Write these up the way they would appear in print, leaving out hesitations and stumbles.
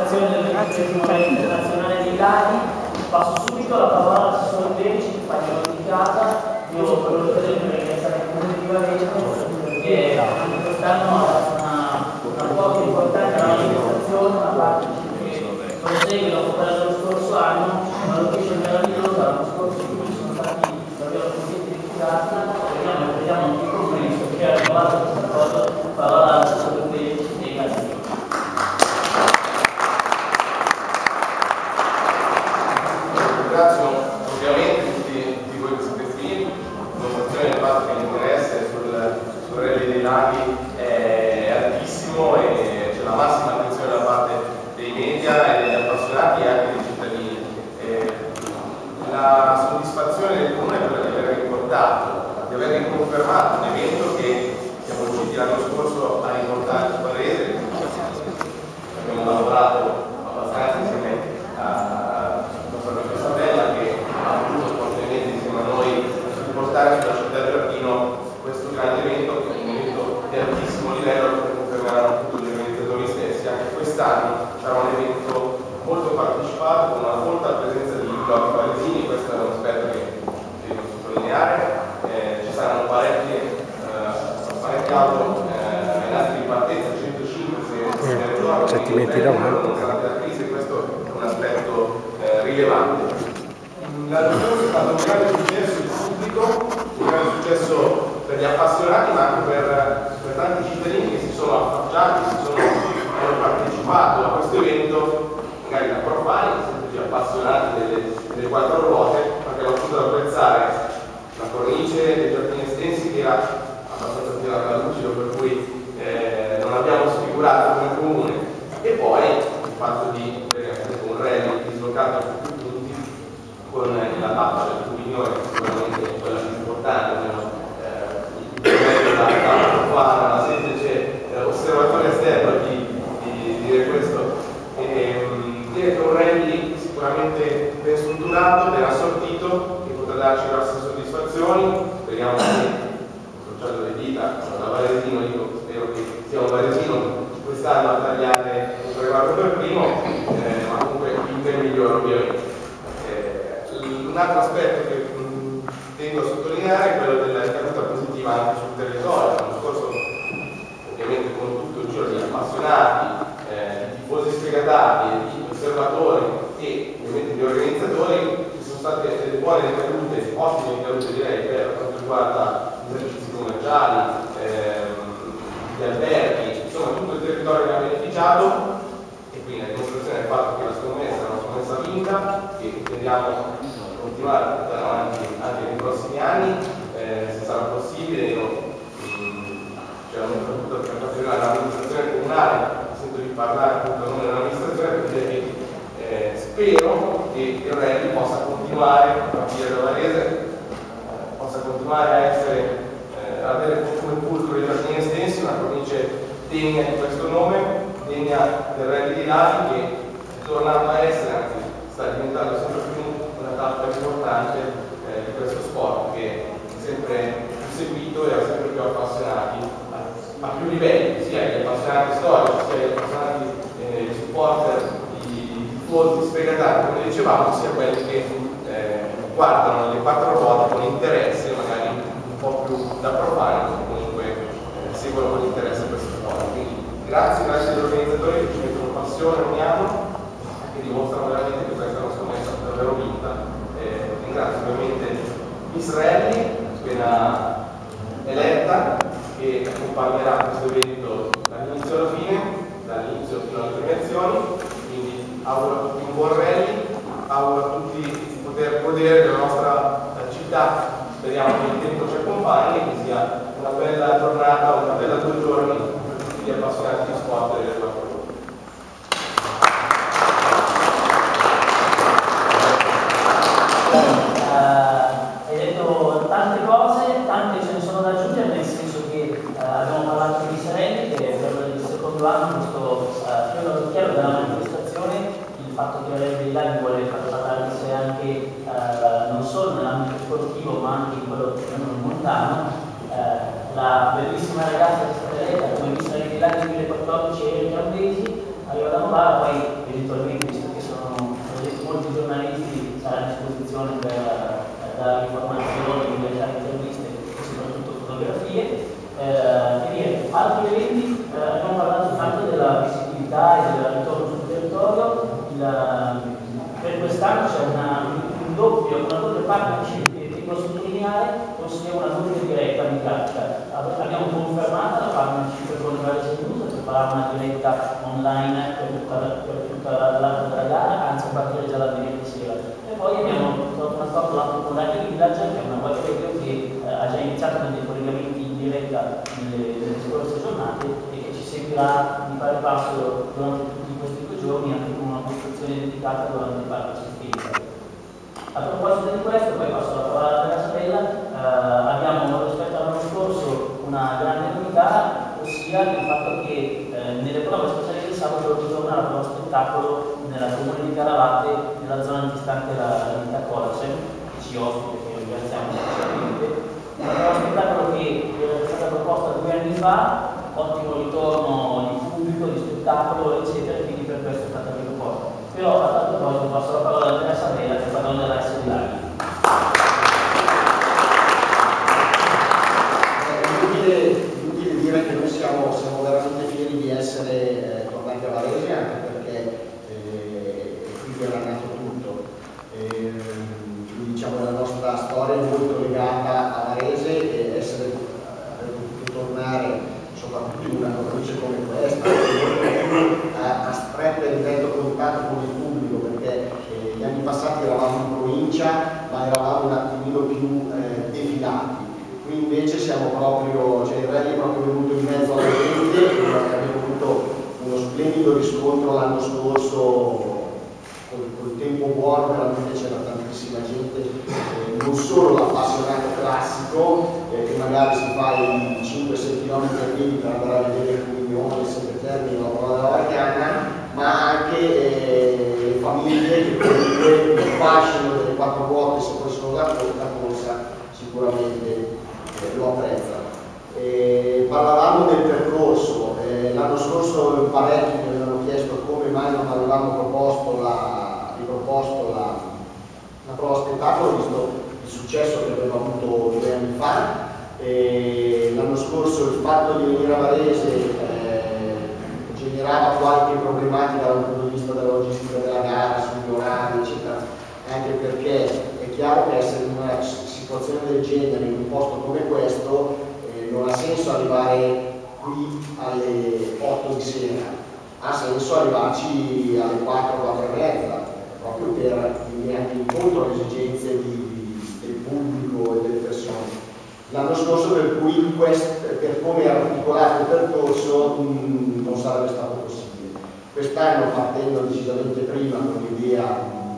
l'organizzazione del 23 internazionale dei laghi. Passo subito la parola all'assessore Berici che fa un'indicata. Io volevo chiedere di ringraziare il comune di Vareggio che anche quest'anno ha dato una quota importante alla manifestazione, una parte che prosegue dopo quella dello scorso anno, una location meravigliosa. L'anno scorso sono stati davvero contenti di curati, vediamo anche il compromesso che ha arrivato questa cosa. Parola all'assessore Berici e grazie. Ringrazio ovviamente tutti voi che siete qui, dimostrazione del fatto che l'interesse sul rally dei laghi è altissimo e c'è la massima attenzione da parte dei media e degli appassionati e anche dei cittadini. La soddisfazione del comune è quella di aver ricordato, di aver riconfermato un evento che siamo riusciti l'anno scorso a riportare su Varese. Abbiamo lavorato abbastanza insieme a che ha voluto spontaneamente insieme a noi portare sulla città del Giardino questo grande evento, che è un evento di altissimo livello, come confermeranno tutti gli organizzatori stessi. Anche quest'anno sarà un evento molto partecipato, con una molta presenza di blog varesini. Questo è un aspetto che devo sottolineare. Ci saranno parecchie auto in atti di partenza, 105 se nel giorno, se ti metti davanti. nonostante la crisi, questo è un aspetto rilevante. L'anno scorso è stato un grande successo il pubblico, un grande successo per gli appassionati, ma anche per tanti cittadini che si sono affacciati, hanno partecipato a questo evento, magari da profani, semplici appassionati delle quattro ruote, ma che hanno potuto apprezzare la cornice dei giardini estensi, che era abbastanza tirata da lucido, per cui non abbiamo sfigurato come comune, e poi il fatto di avere un rally dislocato su più punti con la tappa del Pugno è sicuramente quella più importante, la semplice osservatore esterno di dire questo. Dire che un rally sicuramente ben strutturato, ben assortito, che potrà darci grosse soddisfazioni. Speriamo che incrociando le dita, da varesino, spero che sia un varesino quest'anno a tagliare il traguardo per primo, ma comunque il ben migliore ovviamente. Un altro aspetto che tengo a sottolineare è quello della ricaduta positiva anche sul territorio. L'anno scorso, ovviamente con tutto il giro di appassionati, di tifosi sfegatati, di osservatori e ovviamente di organizzatori, ci sono state delle buone ricadute, ottime ricadute direi, per quanto riguarda i servizi commerciali, gli alberghi, insomma tutto il territorio ne ha beneficiato, e quindi la dimostrazione del fatto che la scommessa è una scommessa vinta, che intendiamo continuare a portare avanti anche nei prossimi anni, se sarà possibile. C'è soprattutto per quanto riguarda l'amministrazione comunale, sento di parlare appunto a nome dell'amministrazione, per dire che spero che il rally possa continuare a partire da Varese, possa continuare a essere avere come fulcro i giardini estensi, una cornice degna di questo nome, degna del rally di laghi, che è tornato a essere, anzi sta diventando sempre più una tappa importante di questo sport, che è sempre più seguito e ha sempre più appassionati a più livelli, sia gli appassionati storici, sia gli appassionati di supporter, di tifosi sfegatati, come dicevamo, sia quelli che guardano le quattro ruote con interesse, magari un po' più da profani, ma comunque seguono con interesse questo sport. Quindi grazie agli organizzatori che ci mettono passione ogni anno e che dimostrano veramente che questa è una scommessa davvero vinta. Ringrazio ovviamente Miss Rally, appena eletta, che accompagnerà questo evento dall'inizio alla fine, dall'inizio fino alle premiazioni. Quindi auguro a tutti un buon rally, auguro a tutti di poter godere della nostra città. Speriamo che il tempo ci accompagni e che sia una bella giornata, una bella 2 giorni per tutti gli appassionati di sport e delle quattro ruote. Hai detto tante cose, tante ce ne sono da aggiungere, nel senso che abbiamo parlato di Sereni, che per il secondo anno questo fiore all'occhiello della manifestazione, il fatto che la dei Laghi vuole far parlare di sé anche non solo nell'ambito sportivo ma anche in quello montano. La bellissima ragazza che è stata eletta come Miss Rally dei Laghi 2014 Erika Ambesi arriva da Novara, poi occasione per dare informazioni, realizzare interviste e soprattutto fotografie. Altri eventi, abbiamo parlato tanto della visibilità e del ritorno sul territorio. Per quest'anno c'è una doppia partnership che devo sottolineare, ossia una doppia diretta mediatica. Abbiamo confermato la partnership con il Varese News per fare una diretta online per tutta l'altra della gara, anzi a partire già da venerdì sera. E poi abbiamo fatto l'altro con Radio Village, che è una web radio che ha già iniziato con dei collegamenti in diretta nelle scorse giornate e che ci seguirà di pari passo durante tutti questi 2 giorni, anche con una costruzione dedicata durante il partnership. A proposito di questo, poi passo la parola a Andrea Sabella, abbiamo rispetto all'anno scorso una grande novità, ossia il fatto che nelle prove speciali del sabato ritorna la prova spettacolo nella comune di Caravatte, nella zona antistante la ditta Colace, che ci ospita, che ringraziamo specialmente. Una prova spettacolo che è stata proposta 2 anni fa, ottimo ritorno di pubblico, di spettacolo, eccetera, quindi per questo è stata riproposta. Però a tal proposito passo la parola a Andrea Sabella, che parla della SDI. Inutile dire che noi siamo veramente fieri di essere tornati a Varese, anche perché qui era nato tutto. Diciamo la nostra storia è molto legata a Varese e aver potuto tornare soprattutto in una cornice come questa, a stretto e diretto contatto con il pubblico, perché gli anni passati eravamo in provincia, ma eravamo un attimino più defilati. Qui invece siamo proprio, cioè il rally è proprio venuto in mezzo alla gente e abbiamo avuto uno splendido riscontro l'anno scorso. Col tempo buono veramente c'era tantissima gente, non solo l'appassionato classico che magari si fa i 5-6 km a piedi per andare a vedere il Cumignone, il Sepeterni, la prova della Varcana, ma anche le famiglie che comunque il fascino delle 4 ruote, se poi sono la corsa, sicuramente lo apprezzano. Parlavamo del percorso, l'anno scorso parecchi mi avevano chiesto come mai non avevamo riproposto la prova spettacolo, visto il successo che aveva avuto 2 anni fa. L'anno scorso il fatto di venire a Varese generava qualche problematica dal punto di vista della logistica della gara, sugli orari, eccetera, anche perché è chiaro che essere in una situazione del genere, in un posto come questo, non ha senso arrivare qui alle 8 di sera, ha senso arrivarci alle 4, 4 e mezza, proprio per venire anche incontro alle esigenze del pubblico e delle persone. L'anno scorso, per cui per come era articolato il percorso, non sarebbe stato possibile. Quest'anno, partendo decisamente prima con l'idea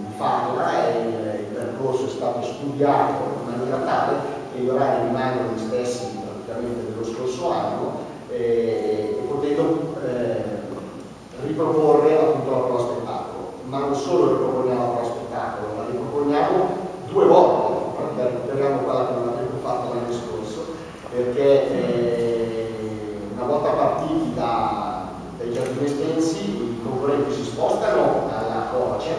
di farla, il percorso è stato studiato in maniera tale che gli orari rimangono gli stessi praticamente dello scorso anno, e potendo riproporre appunto la prova spettacolo. Ma non solo riproponiamo la prova spettacolo, ma riproponiamo 2 volte, perché recuperiamo quella che non abbiamo fatto l'anno scorso, perché una volta partiti dai Giardini Estensi i concorrenti si spostano alla Colace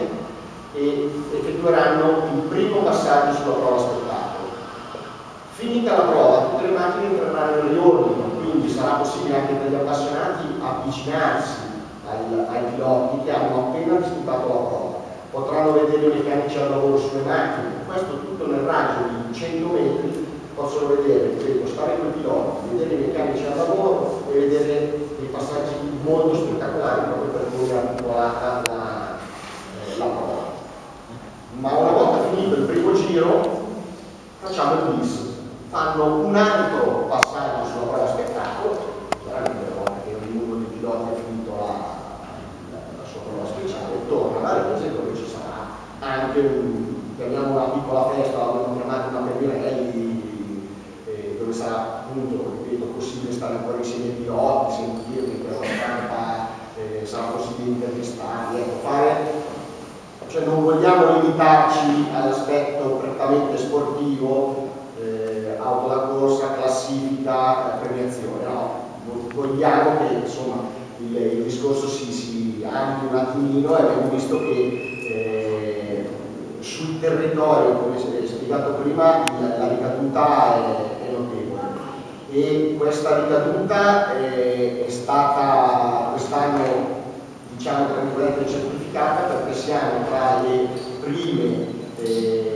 e effettueranno il primo passaggio sulla prova spettacolo. Finita la prova, tutte le macchine entreranno in riordino, quindi sarà possibile anche per gli appassionati avvicinarsi ai piloti che hanno appena disputato la prova. Potranno vedere i meccanici al lavoro sulle macchine, questo tutto nel raggio di 100 metri, possono vedere, stare con i piloti, vedere i meccanici al lavoro e vedere dei passaggi molto spettacolari proprio per come è articolata la prova. Ma una volta finito il primo giro facciamo il bis, fanno un altro passaggio sulla prova spettacolo, chiaramente dopo che ognuno dei piloti ha finito la sua prova speciale, torna alla Varese dove ci sarà anche chiamiamo una piccola festa, l'abbiamo chiamata una Pemirelli, dove sarà appunto, ripeto, possibile stare ancora insieme ai piloti, sentirli, per la stampa, sarà possibile intervistarli, cioè non vogliamo limitarci all'aspetto prettamente sportivo, auto da corsa, classifica, premiazione, no, vogliamo che insomma il discorso si ampi un attimino, e abbiamo visto che sul territorio, come si è spiegato prima, la ricaduta è notevole. E questa ricaduta è stata quest'anno, diciamo tra virgolette, certificata, perché siamo tra le prime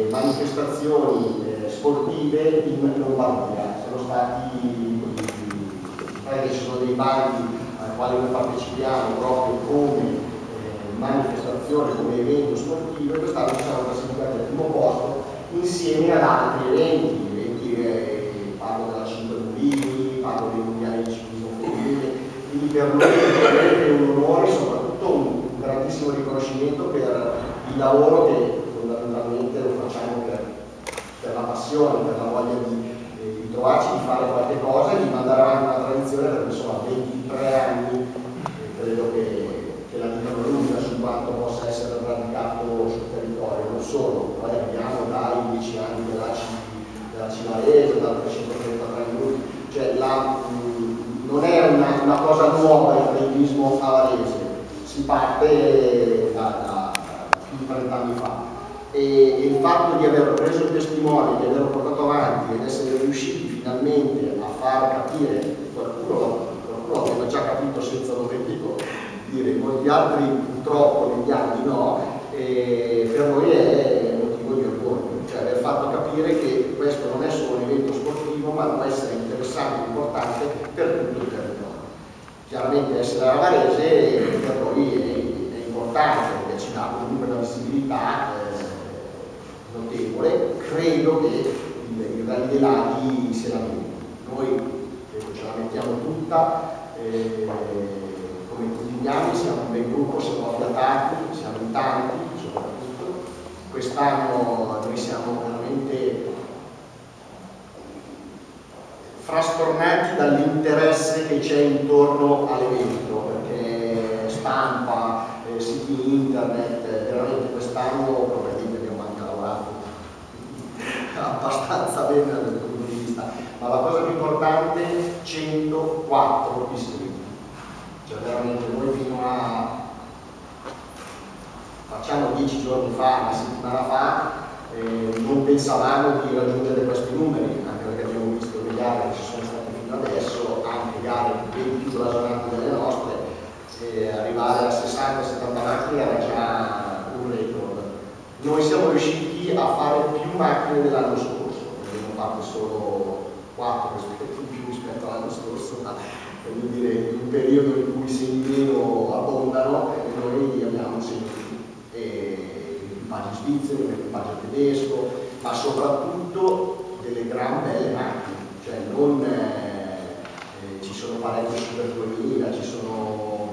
manifestazioni sportive in Lombardia. Sono stati ci sono dei bandi ai quali noi partecipiamo proprio come manifestazione, come evento sportivo, e quest'anno ci siamo classificati al primo posto insieme ad altri eventi, parlo della 5 Mulini, parlo dei mondiali di ciclismo femminile, quindi per noi è un onore, soprattutto un grandissimo riconoscimento per il lavoro che fondamentalmente lo facciamo per la passione, per la voglia di trovarci, di fare qualche cosa e di mandare avanti una tradizione, perché sono 23 anni credo che la dicano lunga su quanto possa essere radicato sul territorio, non solo, poi arriviamo dai 10 anni della Civarese, dal 333 minuti, cioè non è una cosa nuova il atletismo avarese, si parte da più di 30 anni fa. E il fatto di aver preso il testimone, di averlo portato avanti ed essere riusciti finalmente a far capire, qualcuno aveva già capito senza doverlo dire, molti altri purtroppo negli anni no, e per noi è motivo di orgoglio, cioè aver fatto capire che questo non è solo un evento sportivo, ma può essere interessante e importante per tutto il territorio. Chiaramente essere avarese per noi è importante, perché ci dà comunque una visibilità notevole. Credo che il Rally dei Laghi se la meriti. Noi ce la mettiamo tutta, come tutti gli anni siamo un bel gruppo, siamo affiatati, siamo in tanti soprattutto. Quest'anno noi siamo veramente frastornati dall'interesse che c'è intorno all'evento, perché stampa, siti internet, veramente quest'anno probabilmente abbiamo anche lavorato abbastanza bene dal punto di vista, ma la cosa più importante, 104 iscritti, cioè veramente noi fino a facciamo 10 giorni fa, una settimana fa, non pensavamo di raggiungere questi numeri, anche perché abbiamo visto le gare che ci sono state fino adesso, anche gare ben più blasonanti delle nostre, arrivare a 60-70 macchine era già un record. Noi siamo riusciti a fare più macchine dell'anno scorso, abbiamo fatto solo 4 più rispetto all'anno scorso, ma voglio dire, in un periodo in cui i semimeno abbondano, noi abbiamo sempre l'equipaggio svizzero, l'equipaggio tedesco, ma soprattutto delle gran belle macchine, cioè non ci sono parecchie Super 2000, ci sono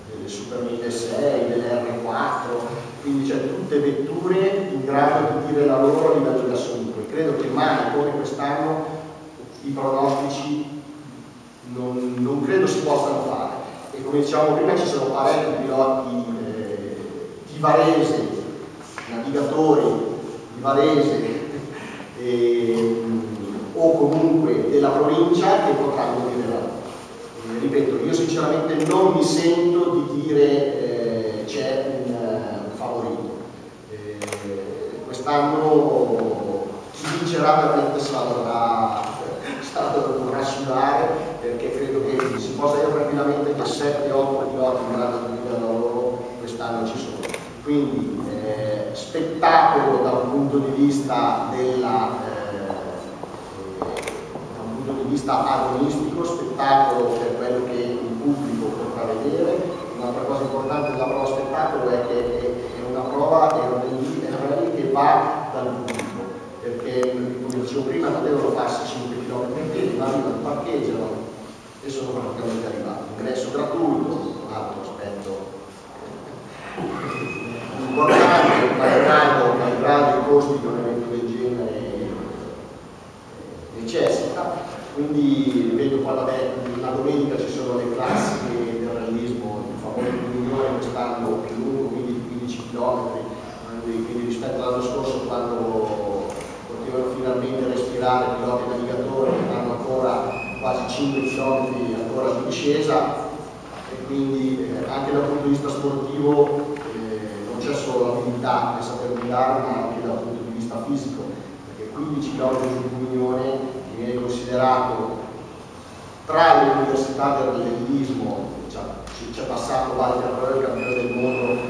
delle Super 1600, delle R4, quindi c'è tutte vetture in grado di dire la loro a livello di assoluto, e credo che mai come quest'anno i pronostici non credo si possano fare. E come dicevamo prima, ci sono parecchi piloti di Varese, navigatori di Varese o comunque della provincia che potranno dire la loro. Ripeto, io sinceramente non mi sento di dire c'è un favorito. Quest'anno chi vincerà veramente se la dovrà sudare, perché credo che si possa dire tranquillamente che 7-8 piloti in grado di dire la loro quest'anno ci sono. Quindi spettacolo da un punto di vista agonistico, spettacolo per quello che il pubblico potrà vedere. Un'altra cosa importante della prova spettacolo è che è una prova, è un rally che va dal pubblico, perché come dicevo prima non devono farsi 5 km in piedi, ma arrivano, parcheggiano e sono praticamente arrivati. Ingresso gratuito, un altro aspetto importante, malgrado i costi che un evento del genere necessita. Quindi ripeto, qua la domenica ci sono le classiche del realismo, il famoso Unione quest'anno più lungo, quindi 15 km, quindi rispetto all'anno scorso quando potevano finalmente respirare piloti e navigatori, hanno ancora quasi 5 km ancora di discesa, e quindi anche dal punto di vista sportivo non c'è solo l'abilità di saper guidare, ma anche dal punto di vista fisico, perché 15 km di Cugnone viene considerato tra le università dell'atletismo, c'è passato Walter Röhrl, campione del mondo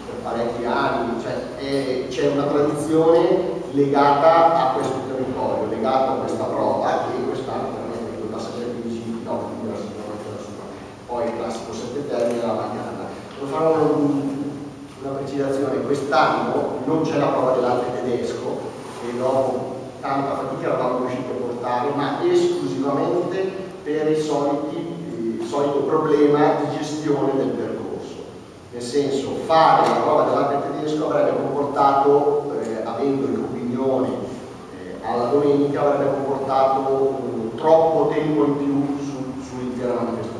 per parecchi anni, cioè c'è una tradizione legata a questo territorio, legata a questa prova, che quest'anno veramente con passaggeri 15 km la sua. Poi il classico 7 termine la Magnana. Devo fare una precisazione: quest'anno non c'è la prova dell'arte tedesco, e dopo tanta fatica l'avevamo riuscito a portare, ma esclusivamente per il solito problema di gestione del percorso. Nel senso, fare la prova dell'arte tedesco avrebbe comportato, avendo il Copignone alla domenica, avrebbe comportato troppo tempo in più sull'intera manifestazione.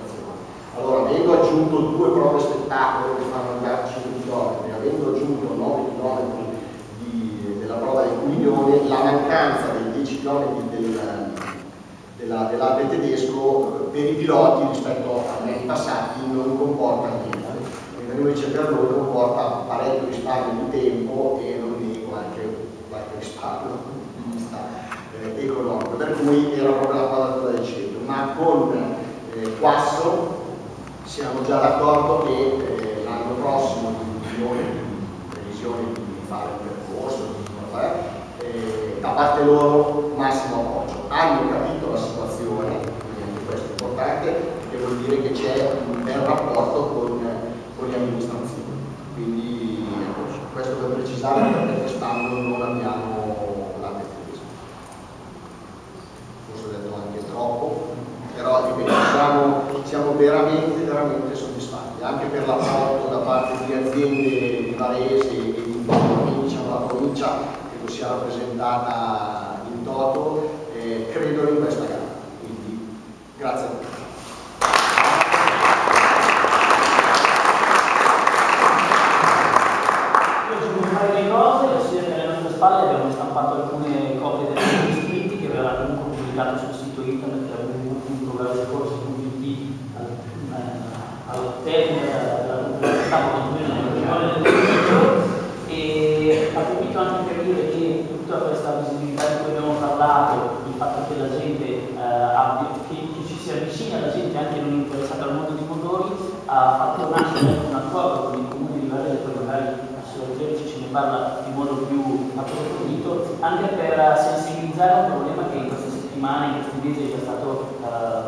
Allora, avendo aggiunto 2 prove spettacolo che fanno andare 5 km, avendo aggiunto 9 km della prova del Cugnone, la mancanza dei 10 km dell'Alpe tedesco per i piloti rispetto agli anni passati non comporta niente, mentre invece per noi comporta parecchio risparmio di tempo e non dico anche qualche risparmio dal punto di vista economico, per cui era proprio la quadratura del cerchio. Ma con Quasso siamo già d'accordo che l'anno prossimo di previsione di fare un percorso, da parte loro massimo appoggio. Hanno capito la situazione, quindi questo è importante, che vuol dire che c'è un bel rapporto con le amministrazioni. Quindi questo per precisare, perché quest'anno non abbiamo l'arte tedesco. Forse ho detto anche troppo, però siamo veramente soddisfatti, anche per l'apporto da parte di aziende di Varese e di provincia, la provincia che sia rappresentata in toto, credono in questa gara. Quindi grazie a tutti. Io aggiungo un paio di cose, ossia che alle nostre spalle abbiamo stampato alcune copie dei nostri iscritti che verranno comunque pubblicate sul sito internet www.varese-corsi.it al termine della conferenza stampa e approfitto anche per dire che tutta questa visibilità di cui abbiamo parlato, il fatto che la gente che ci si avvicina alla gente anche non interessata al mondo dei motori, ha fatto nascere un accordo con il comune di Varese, poi magari a Sorgenti ce ne parla in modo più approfondito, anche per sensibilizzare un problema che in queste settimane, in questi mesi è già stato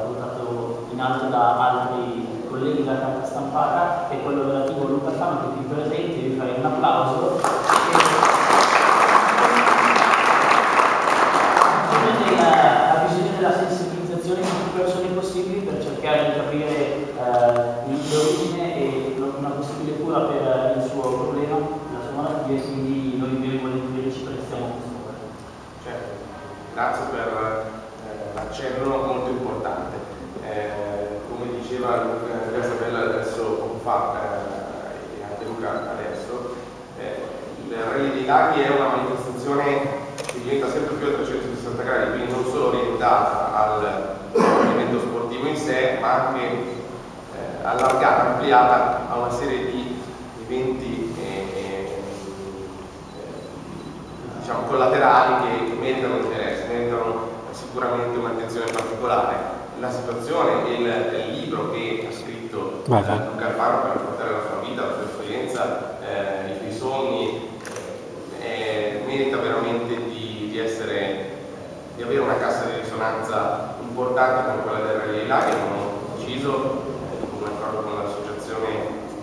portato in alto da altri colleghi della carta stampata, che è quello relativo a Luca Fama, che è qui presente. Vi farei un applauso. Ha bisogno della sensibilizzazione di più persone possibili per cercare di capire l'origine e una possibile cura per il suo problema, la sua malattia, e quindi noi volentieri ci prestiamo a questo. Certo, grazie per l'accenno molto importante. Come diceva Isabella adesso poco fa e anche Luca adesso, il Rally dei Laghi è una manifestazione che diventa sempre più a 360 gradi, quindi non solo orientata all'evento sportivo in sé, ma anche allargata, ampliata a una serie di eventi diciamo collaterali che meritano interesse, meritano sicuramente un'attenzione particolare. La situazione e il libro che ha scritto Luca Alfano per raccontare la sua vita, la sua esperienza, i suoi sogni, merita veramente di avere una cassa di risonanza importante come quella del Rally dei Laghi. Abbiamo deciso, in accordo con l'associazione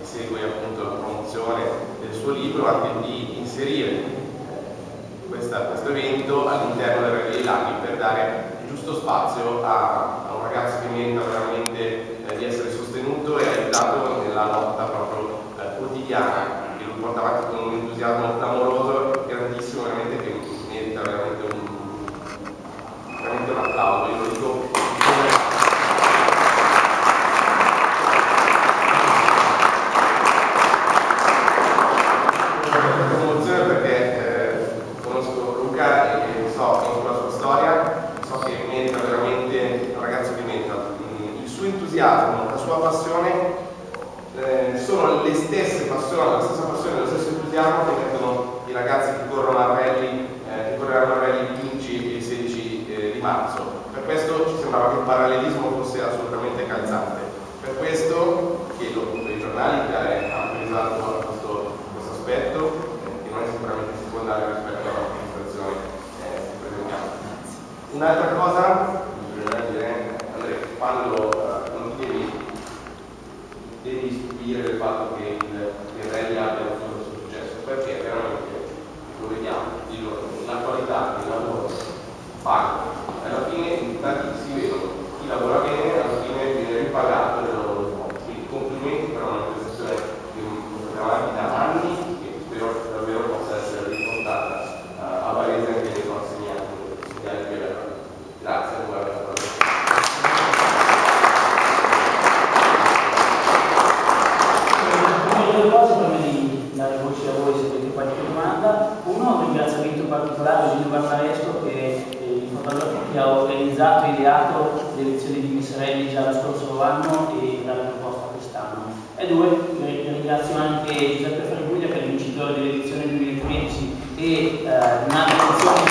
che segue appunto la promozione del suo libro, anche di inserire questo evento all'interno del Rally dei Laghi per dare il giusto spazio a un ragazzo che merita veramente di essere sostenuto e aiutato nella lotta proprio quotidiana, che lo porta avanti con un entusiasmo clamoroso, grandissimo, veramente, che merita veramente un applauso. Io lo dico con emozione perché conosco Luca e conosco la sua storia, so che merita veramente, un ragazzo che merita il suo entusiasmo, la sua passione, sono le stesse passioni, la stessa passione, lo stesso entusiasmo che mettono i ragazzi che corrono a rally, che correranno a rally il 15 e il 16 di marzo. Per questo ci sembrava che il parallelismo fosse assolutamente calzante. Per questo chiedo appunto ai giornali che hanno risalto questo aspetto, che non è sicuramente secondario rispetto all'amministrazione presentiamo. Un'altra cosa, bisogna dire, Andrea, quando non ti devi stupire del fatto che il rally abbia avuto questo successo, perché veramente lo vediamo, la qualità del lavoro paga. Alla fine i risultati si vedono, chi lavora bene alla fine viene ripagato del lavoro svolto. Quindi complimenti per una manifestazione che porterà avanti da anni e spero davvero possa essere riportata a Varese anche nei prossimi anni che verranno. Grazie per aver fatto. Due cose prima di dare voce a voi se avete qualche domanda. Uno, un ringraziamento particolare di Giovanni Maresco, che è il fotografo che ha organizzato e ideato le lezioni di Miss Rally già lo scorso anno e l'ha proposta quest'anno. E due, ringrazio anche Giuseppe Fraguglia, che è il vincitore dell'edizione 2013 e un'altra edizione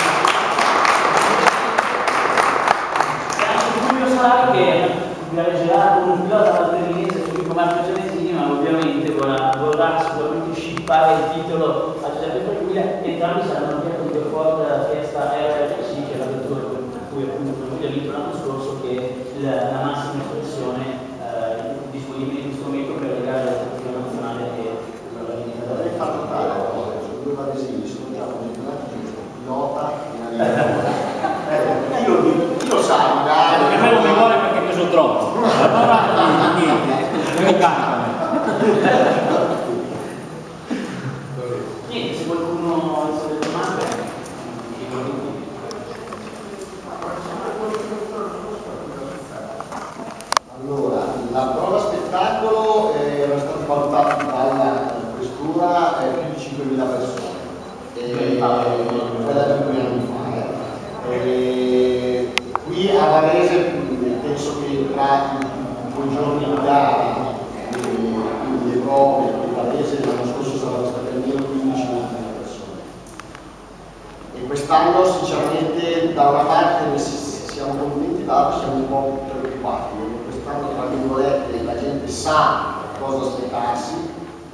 e anche Fulvio Solari, che viaggerà con un pilota valtellinese su Marco Celestini, ma ovviamente vorrà sicuramente scippare il titolo a Giuseppe Fraguglia. Entrambi saranno dietro di Ford Fiesta RRC, che è la vettura per cui appunto Fraguglia ha vinto l'anno scorso, che è la massima espressione disponibile in questo momento per le gare della stazione nazionale e la linea da Avrei fatto notare una cosa, sono due varesini, sono già posizionati giusto, pilota in chi lo sa, magari. Perché me lo memoria perché mi sono troppo. Allora niente, mi cantano. Niente, se qualcuno ha delle domande, Allora, la prova spettacolo era stata valutata dalla questura più di 5.000 persone, quella di 2 anni fa. Qui a Varese penso che tra i 2 giorni di gara quindi le prove di Varese l'anno scorso saranno state almeno 15.000 persone. E quest'anno sinceramente da una parte siamo contenti, dall'altra siamo un po' preoccupati, perché quest'anno tra virgolette la gente sa cosa aspettarsi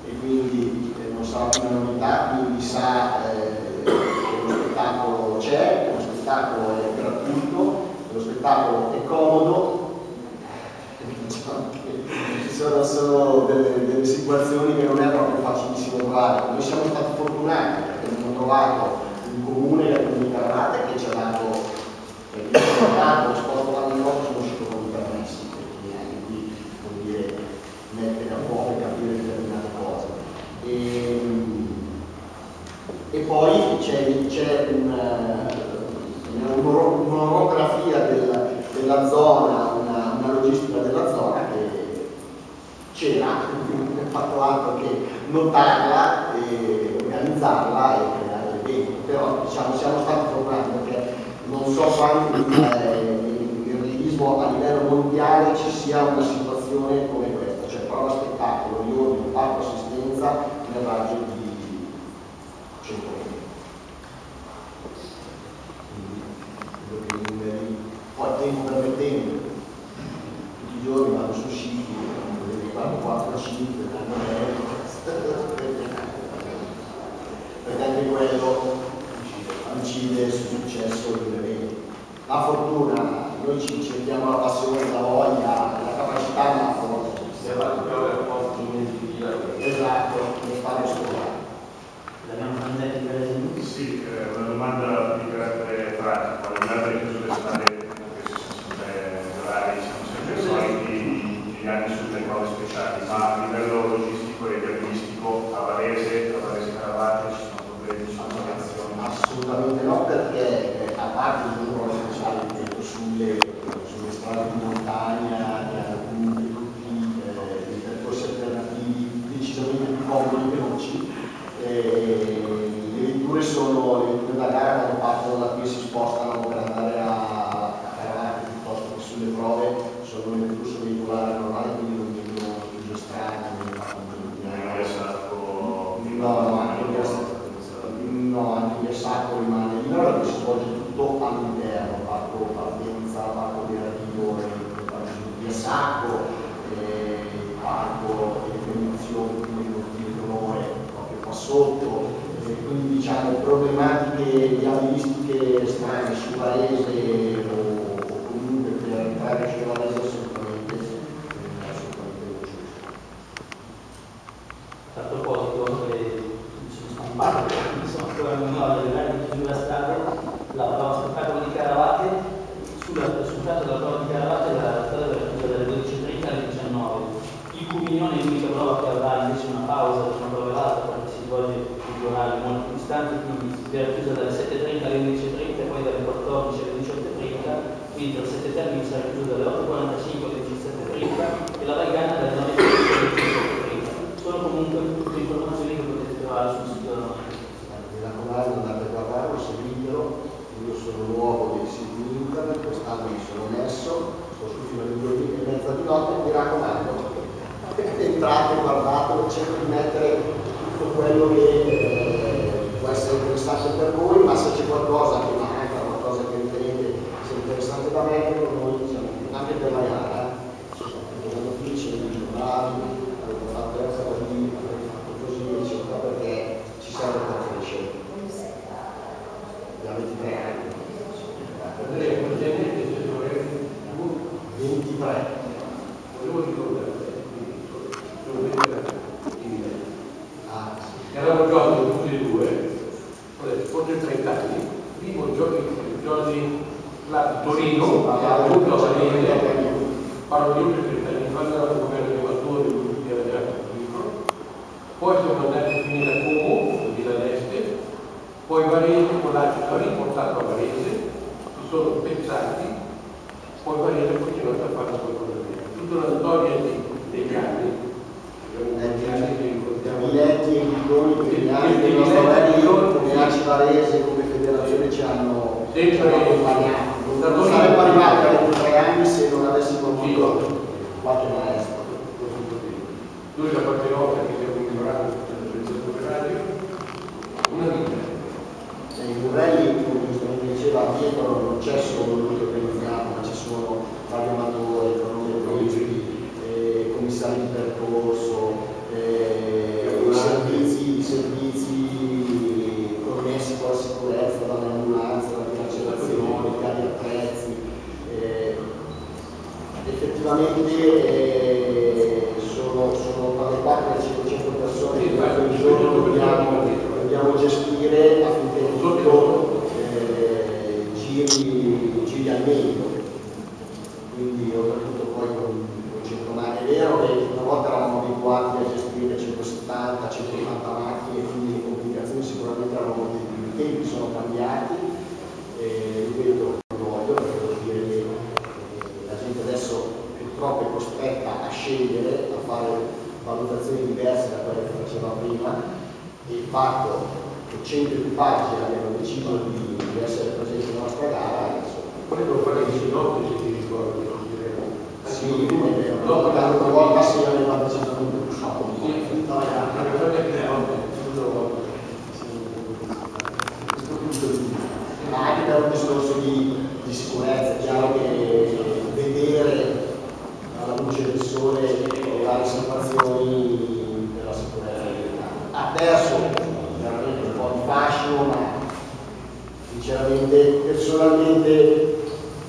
e quindi non sarà più una novità, quindi sa che lo spettacolo c'è, lo spettacolo è gratuito, lo spettacolo è comodo. Diciamo che ci sono solo delle situazioni che non è proprio facilissimo trovare. Noi siamo stati fortunati perché abbiamo trovato un comune, la comunità armata, che ci ha dato lo sport l'anno dopo sono uscito con i permessi, perché anche qui vuol dire mettere a fuoco e capire determinate cose. E poi c'è un'orografia della zona, una logistica della zona che c'era, non è fatto altro che notarla e organizzarla e creare l'evento. Però diciamo, siamo stati fortunati perché non so quanto il realismo a livello mondiale ci sia una situazione come questa, cioè prova spettacolo, riordine, parco assistenza nel raggio di 100 metri. Poi tempo permettendo, tutti i giorni vado su sci, fanno 4-5, perché anche quello incide sul successo dell'evento. La fortuna, noi ci cerchiamo la passione, la voglia, la capacità, ma la forza. Esatto, per farlo scolare. Sì, una domanda di carattere pratico, al di là delle chiusure strade che sono sempre orari, siamo sempre soliti negli anni sulle prove speciali, ma a livello logistico e diagnostico a Varese Caravate ci sono problemi sulla navigazione? Assolutamente no, perché a parte le prove speciali sulle il parco, le condizioni, quindi cortili d'onore proprio qua sotto, quindi diciamo problematiche viabilistiche strane su Varese o comunque per entrare su Varese assolutamente giusto. A proposito, sono stampato, sono ancora in memoria delle grandi chiusure strade, la prova spettacolo di Caravate, sul tratto della prova di Caravate la strada verrà chiusa dalle 12:30 alle 19. Il Cumignone è l'unica prova che avrà invece una pausa per una prova elevata perché si svolge in orari molto distanti, quindi verrà chiusa dalle 7:30 alle 11:30 e poi dalle 14 alle 18:30, mentre il 7 Termini sarà chiuso dalle 8:45 alle 17:30 e la Valgana dalle 9:30 alle 18:30. Sono comunque tutte informazioni che potete trovare sul sito della università. Mi raccomando, andate a guardarlo, seguitelo. Io sono nuovo dei siti internet, quest'anno mi sono messo, sto su fino alle 2:30 di notte, mi raccomando, entrate, guardate, cerco di mettere tutto quello che può essere interessante per voi, ma se c'è qualcosa che manca, qualcosa che ritenete sia interessante da mettere, noi siamo anche per la gara, sono felici, bravi, avete fatto così, avete fatto così, eccetera, perché ci serve per crescere. Avete 3 anni. 23. Volevo ricordare, Eravamo giorni tutti e due, forse 30 anni, primo giorni là di Torino, tutto a Varese, parlo di oltre 30 anni, quando era il governo di Mattore, tutti era già piccolo, poi siamo andati a finire a Como, di Laneste, poi Varese, con l'altro l'ho riportato a Varese, si sono pensati, poi Varese ha continuato a fare la sua cosa. Tutta la storia degli anni, i letti e i bidoni per gli anni del nostro Varese, come ACI Varese, come federazione ci hanno accompagnato. Non saremmo arrivati a 23 anni se non avessimo avuto qualche maestro. Noi da parte nostra che abbiamo migliorato il operario, una vita. I Burelli, come giustamente diceva, dietro non c'è solo lui che organizziamo, ma ci sono radioamatori, cronometristi, commissari di percorso, i servizi connessi con la sicurezza, dall'ambulanza, dalla cancellazione, i cari attrezzi. Effettivamente sono dalle 4 alle 500 persone che ogni giorno dobbiamo gestire affinché tutto giri al meglio. Quindi oltretutto poi con centomani è vero che una volta eravamo abituati a gestire 170, 180 macchine, quindi le complicazioni sicuramente erano molte di più. I tempi sono cambiati, ripeto, non voglio perché devo dire che la gente adesso purtroppo è costretta a scegliere, a fare valutazioni diverse da quelle che faceva prima, e il fatto che 100 equipaggi abbiano deciso di essere presenti nella nostra gara adesso. Poi devo fare il notte se ti ricordi. Sì, dopo che una volta si aveva decisamente più soldi. Ma anche per un discorso di sicurezza, è chiaro che vedere alla luce del sole le varie situazioni della sicurezza ha perso veramente un po' di fascino, ma sinceramente, personalmente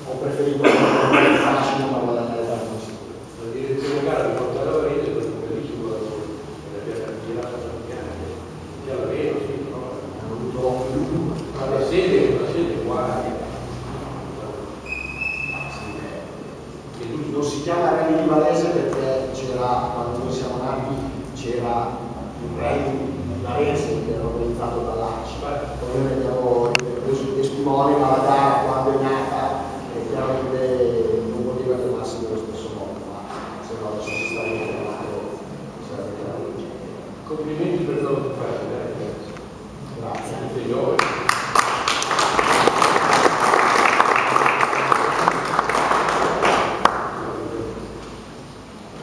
ho preferito il fascino ma guadagnare tanto sicurezza. La direzione gara di portare a Varese è stato bellissimo lavoro, l'abbiamo girato tanti anni, già la vedo, sì, no? Hanno avuto Ma la sede uguale. non si chiama Rally di Varese perché c'era, quando noi siamo nati, c'era un Rally di Varese che era organizzato dall'ACI. Poi noi abbiamo preso il testimone, ma la gara quando è nata chiaramente non poteva chiamarsi nello stesso modo, ma se no adesso si sta richiamando, sarebbe la legge. Complimenti per quello che fai, Grazie. sei giovane.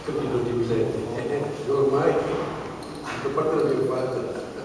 Capito, ti senti? Ormai, questa parte l'abbiamo fatta.